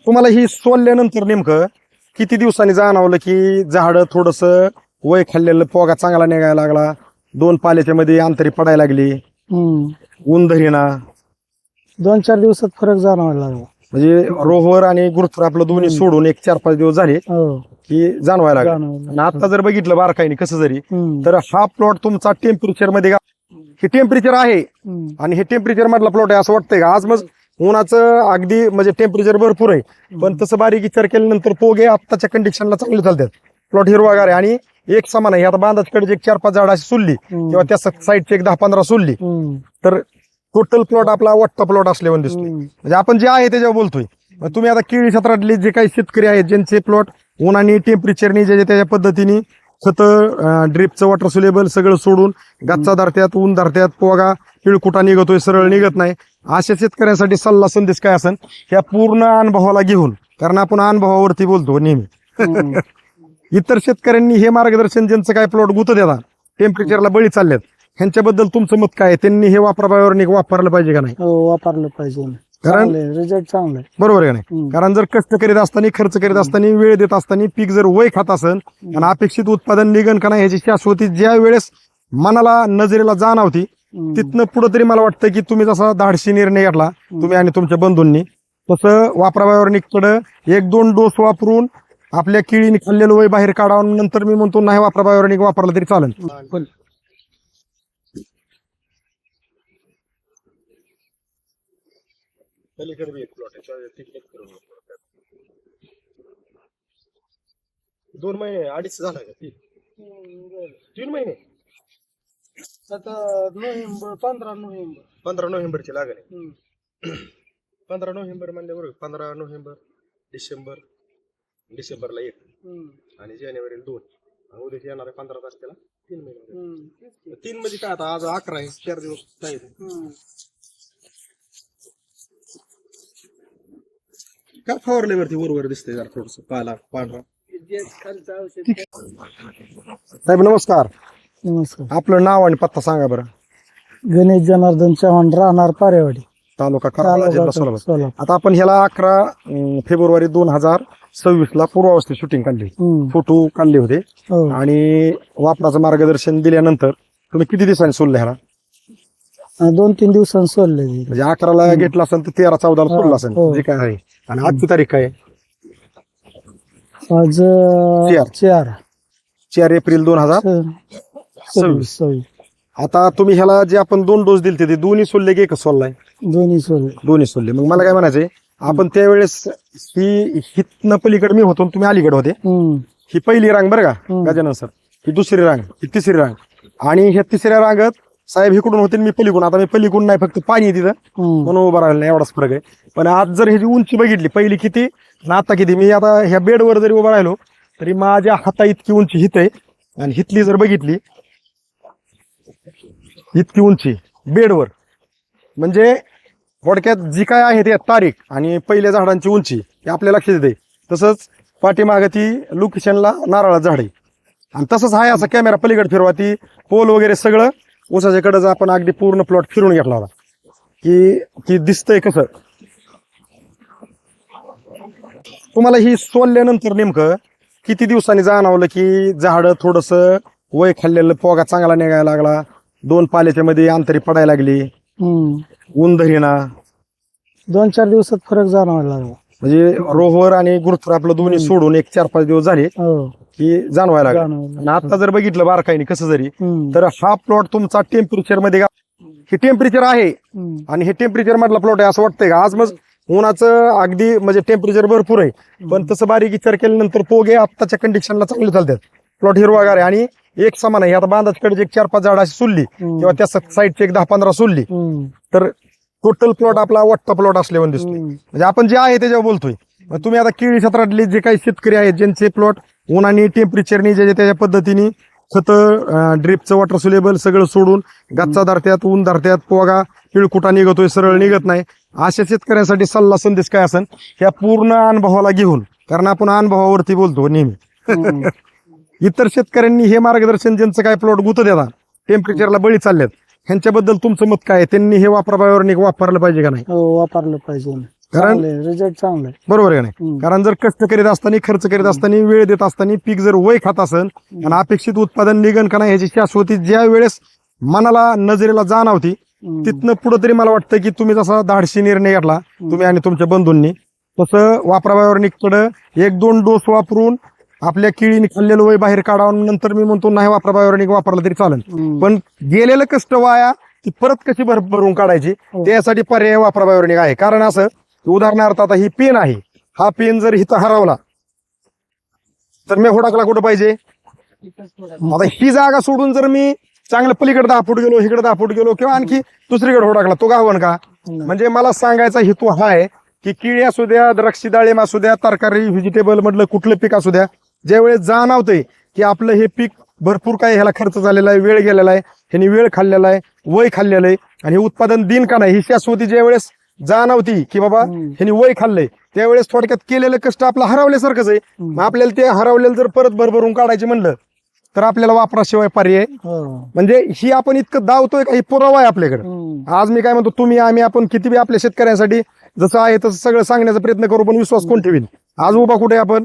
तुम्हाला ही सोलल्यानंतर नेमकं किती दिवसांनी जाणवलं की झाड थोडस वय खाल्लेलं, पोगा चांगला निघायला लागला, दोन पाल्याच्या मध्ये अंतरी पडायला लागली, ऊन धरीना, 2-4 दिवसात फरक जाणवायला लागला. म्हणजे रोहवर आणि गुरुथर आपलं दोन्ही सोडून एक 4-5 दिवस झाले हो की जाणवायला लागलं. जाणवायला. आणि आता जर बघितलं बारकाईने कसं जरी, हम्म. तर हा प्लॉट तुमचा टेम्परेचर मध्ये हे टेम्परेचर आहे हम्म. आणि हे टेम्परेचर मधला प्लॉट आहे असं वाटतंय का? आज मग उन्हाचं अगदी म्हणजे टेम्परेचर भरपूर आहे, पण तसं बारीक विचार केल्यानंतर पोगे आत्ताच्या कंडिशनला चांगले चालतात. प्लॉट हिरवागार आहे आणि एक समान आहे. आता बांधाकडे एक 4-5 झाड अशी सोडली किंवा त्या साईडची एक 10-15 सोडली, तर टोटल प्लॉट आपला वाटता प्लॉट असल्यावर दिसतोय. म्हणजे आपण जे आहे त्याच्यावर बोलतोय. मग तुम्ही आता केळी क्षेत्रातले जे काही शेतकरी आहेत ज्यांचे प्लॉट उन्हाने टेम्परेचरने ज्याच्या त्याच्या पद्धतीने खत, ड्रिपचं वॉटर सोलेबल सगळं सोडून गच्चा धरत्यात, ऊन धरत्यात, पोगा पिळकुटा निघतोय, सरळ निघत नाही, अशा शेतकऱ्यांसाठी सल्ला संदेश काय असेल ह्या पूर्ण अनुभवाला घेऊन, कारण आपण अनुभवावरती बोलतो नेहमी. इतर शेतकऱ्यांनी हे मार्गदर्शन ज्यांचं काय प्लॉट गुत देतात, टेम्परेचरला बळी चालल्यात, ह्यांच्याबद्दल तुमचं मत काय? त्यांनी हे वापरलं पाहिजे का नाही? हो वापरलं पाहिजे, कारण रिझल्ट चांगला आहे. बरोबर आहे का नाही? कारण जर कष्ट करीत असताना, खर्च करीत असताना, वेळ देत असताना पीक जर वय खात असेल आणि अपेक्षित उत्पादन निघन का नाही ह्याची शाश्वती ज्या वेळेस मनाला नजरेला जाणवती, तिथनं पुढे तरी मला वाटतं की तुम्ही जसा धाडशी निर्णय घेतला तुम्ही आणि तुमच्या बंधूंनी, तसं वापराबायोनिककडे 1-2 डोस वापरून आपल्या किळीने खाल्लेलं वय बाहेर काढावं. नंतर मी म्हणतो नाही वापराबायोनिक वापरलं तरी चालेल. दोन महिने अडीच झाला का? 3 महिने. आता नोव्हेंबर 15 नोव्हेंबरची लागण आहे. 15 नोव्हेंबर म्हणजे बरोबर. 15 नोव्हेंबर, डिसेंबरला 1 आणि जानेवारीला 2, उद्या येणार आहे 15 तारखेला 3 महिने. 3 म्हणजे काय, आता आज 11 आहे, 4 दिवस नाही. काय फवारले वरती वर दिसतंय जरा थोडस पाला पांढरा. साहेब नमस्कार. नमस्कार. आपलं नाव आणि पत्ता सांगा बरं. गणेश जनार्दन चव्हाण, राहणार पारेवाडी, तालुका कराड, जिल्हा सोलापूर. सोलापूर. आता आपण ह्याला 11 फेब्रुवारी 2026 ला पूर्वावस्थेत शूटिंग काढली, फोटो काढले होते हो. आणि वापराचं मार्गदर्शन दिल्यानंतर तुम्ही किती दिवसांनी सोडलं ह्याला? 2-3 दिवसांनी सोडले. म्हणजे 11ला घेतला असेल तर 13-14 ला सोडला असेल, हो. जे काय आहे. आणि आजची तारीख काय आहे? आज 4 एप्रिल 2026. 26. आता तुम्ही ह्याला जे आपण 2 डोस दिले ते दोन्ही सोडले की एकच सोडलाय? दोन्ही सोडले. दोन्ही सोडले. मग मला काय म्हणायचंय, आपण त्यावेळेस ही हितनं पलीकडे मी होतो, तुम्ही अलीकडे होते. ही पहिली रांग बरं का गजानन सर, ही दुसरी रांग, ही तिसरी रांग, आणि ह्या तिसऱ्या रांगात साहेब इकडून होते मी पलीकडून. आता मी पलीकडून नाही, फक्त पाणी आहे तिथं म्हणून उभं राहिलं नाही, एवढाच फरक आहे. पण आज जर ह्याची उंची बघितली, पहिली किती आणि आता किती, मी आता ह्या बेडवर जरी उभं राहिलो तरी माझ्या हाता इतकी उंची हित आहे, आणि हितली जर बघितली इतकी उंची बेडवर, म्हणजे थोडक्यात जी काय आहे ते तारीख आणि पहिल्या झाडांची उंची हे आपल्या लक्षात येते. तसंच पाठीमागे ती लोकेशनला नारळाचं झाड आहे, आणि तसंच आहे असा कॅमेरा पलीकडे फिरवा, ती पोल वगैरे सगळं ऊसाच्याकडे आपण अगदी पूर्ण प्लॉट फिरून घेतला होता की दिसतंय कसं. तुम्हाला ही सोलल्यानंतर नेमकं किती दिवसांनी जाणवलं की झाड थोडस वय खाल्लेलं, पोगा चांगला निघायला लागला, 2 पाल्याच्या मध्ये अंतरी पडायला लागली, ऊन धरीना, 2-4 दिवसात फरक जाणवायला लागला. म्हणजे रोहवर आणि गुरुथर आपलं दोन्ही सोडून एक 4-5 दिवस झाले हो की जाणवायला लागलं. आणि आता जर बघितलं बारकाईने कसं जरी, तर हा प्लॉट तुमचा टेम्परेचर मध्ये हे टेम्परेचर आहे आणि हे टेम्परेचर मधला प्लॉट आहे असं वाटतंय का? आज मग उन्हाचं अगदी म्हणजे टेम्परेचर भरपूर आहे, पण तसं बारीक विचार केल्यानंतर पोगे आत्ताच्या कंडिशनला चांगले चालतात. प्लॉट हिरवागार आहे आणि एक समान आहे. आता बांधाकडे एक 4-5 झाड अशी सोडली किंवा त्या साईडची एक 10-15 सोडली, तर टोटल प्लॉट आपला वाटता प्लॉट असल्यावर दिसतोय. म्हणजे आपण जे आहे त्याच्यावर बोलतोय. मग तुम्ही आता केळी क्षेत्रातले जे काही शेतकरी आहेत ज्यांचे प्लॉट उन्हाने टेम्परेचरने ज्याच्या त्याच्या पद्धतीने खत, ड्रिपचं वॉटर सोलेबल सगळं सोडून गच्चा धरत्यात, ऊन धरत्यात, पोगा पिळकुटा निघतोय, सरळ निघत नाही, अशा शेतकऱ्यांसाठी सल्ला संदेश काय असेल ह्या पूर्ण अनुभवाला घेऊन, कारण आपण अनुभवावरती बोलतो नेहमी. इतर शेतकऱ्यांनी हे मार्गदर्शन ज्यांचं काय प्लॉट गुत देतात, टेम्परेचरला बळी चालल्यात, ह्यांच्याबद्दल तुमचं मत काय? त्यांनी हे वापरलं पाहिजे का नाही? हो वापरलं पाहिजे. कारण रिझल्ट चांगला आहे. बरोबर आहे का नाही? कारण जर कष्ट करीत असताना, खर्च करीत असताना, वेळ देत असताना पीक जर वय खात असेल आणि अपेक्षित उत्पादन निघन का नाही ह्याची शाश्वती ज्या वेळेस मनाला नजरेला जाणवती, तिथनं पुढे तरी मला वाटतं की तुम्ही जसा धाडशी निर्णय घेतला तुम्ही आणि तुमच्या बंधूंनी, तसं वापरा बायोनिककडं 1-2 डोस वापरून आपल्या किळीने खाल्लेलं वय बाहेर काढावं. नंतर मी म्हणतो नाही वापरा बायोनिक वापरला तरी चालेल, पण गेलेलं कष्ट वाया ती परत कशी भरून काढायची त्यासाठी पर्याय वापरा बायोनिक आहे. कारण असं उदाहरणार्थ आता ही पेन आहे, हा पेन जर इथं हरवला तर मी हुडाकला कुठं पाहिजे? आता ही जागा सोडून जर मी चांगलं पलीकडे 10 फूट गेलो, इकडे 10 फूट गेलो किंवा आणखी दुसरीकडे हुडाकला, तो गावन का? म्हणजे मला सांगायचा हेतू हा आहे की केळी असू द्या, द्राक्षी डाळिंब असू द्या, तरकारी व्हेजिटेबल मधलं कुठलं पीक असू द्या, ज्यावेळेस जाणवतंय की आपलं हे पीक भरपूर काही ह्याला खर्च झालेला आहे, वेळ गेलेला आहे, ह्यानी वेळ खाल्लेला आहे, वय खाल्लेलं आहे आणि हे उत्पादन दिन का नाही ही शाश्वती ज्यावेळेस जाणवती की बाबा ह्यानी वय खाल्लंय, त्यावेळेस थोडक्यात केलेलं कष्ट आपलं हरवल्यासारखंच आहे. मग आपल्याला ते हरवलेलं जर परत भरभरून काढायचे म्हणलं तर आपल्याला वापराशिवाय पर्याय. म्हणजे ही आपण इतकं दावतोय का, ही पुरावा आहे आपल्याकडे. आज मी काय म्हणतो, तुम्ही आम्ही आपण किती बी आपल्या शेतकऱ्यांसाठी जसं आहे तसं सगळं सांगण्याचा प्रयत्न करू, पण विश्वास कोण ठेवील? आज उभा कुठे आपण?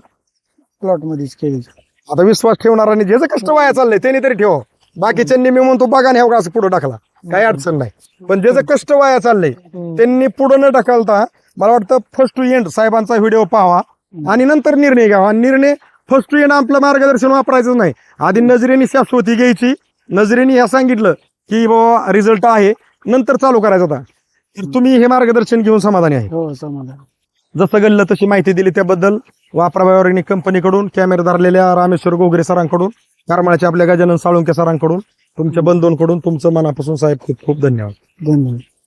प्लॉट मध्येच केळी. आता विश्वास ठेवणारांनी ज्याचं कष्ट वाया चाललंय त्यांनी तरी ठेवा. बाकीच्यांनी मी म्हणतो बघा नाही असं पुढे टाकला काही अडचण नाही, पण ज्याचं कष्ट वाया चाललंय त्यांनी पुढे न ढकलता मला वाटतं फर्स्ट टू एंड साहेबांचा व्हिडिओ पाहावा आणि नंतर निर्णय घ्यावा. निर्णय फर्स्ट टू एंड आपलं मार्गदर्शन वापरायचं नाही, आधी नजरेने शाश्वती घ्यायची. नजरेने ह्या सांगितलं की बाबा रिझल्ट आहे, नंतर चालू करायचं होता. तर तुम्ही हे मार्गदर्शन घेऊन समाधानी आहे? हो, समाधान. जसं गल्लं तशी माहिती दिली त्याबद्दल वापरा बायोनिक कंपनीकडून, कॅमेरा धरलेल्या रामेश्वर गोगरे सरांकडून, करमाळ्याचे आपल्या गजानन साळुंके सरांकडून, तुमच्या बंधूंकडून तुमचं मनापासून साहेब खूप खूप धन्यवाद. धन्यवाद.